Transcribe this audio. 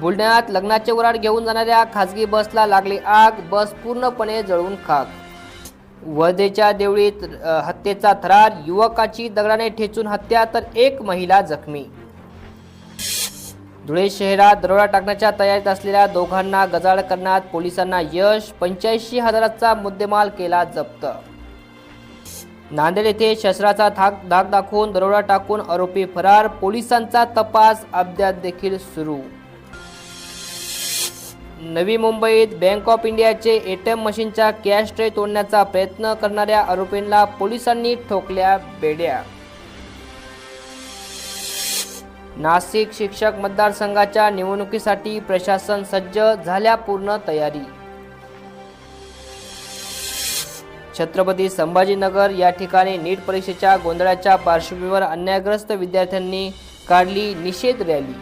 बुलढाण्यात लग्नाचे वराड घेऊन जाणाऱ्या खासगी बसला लागली आग, बस पूर्णपणे जळून खाक। वर्धेच्या देवळीत हत्येचा थरार, युवकाची दगडाने ठेचून हत्या तर एक महिला जखमी। धुळे शहरात दरोडा टाकण्याच्या तयारीत असलेल्या दोघांना गजाआड करण्यात पोलिसांना यश, 85,000चा मुद्देमाल केला जप्त। नांदेड येथे शस्त्राचा धाक दाखवून दरोडा टाकून आरोपी फरार, पोलिसांचा तपास अद्याप देखील सुरू। नवी मुंबईत बँक ऑफ इंडियाचे एटीएम मशीनच्या कॅश ट्रे तोडण्याचा प्रयत्न करणाऱ्या आरोपींना पोलिसांनी ठोकल्या बेड्या। नाशिक शिक्षक मतदारसंघाच्या निवडणुकीसाठी प्रशासन सज्ज, झाल्या पूर्ण तयारी। छत्रपती संभाजीनगर या ठिकाणी नीट परीक्षेच्या गोंधळाच्या पार्श्वभूमीवर अन्यायग्रस्त विद्यार्थ्यांनी काढली निषेध रॅली।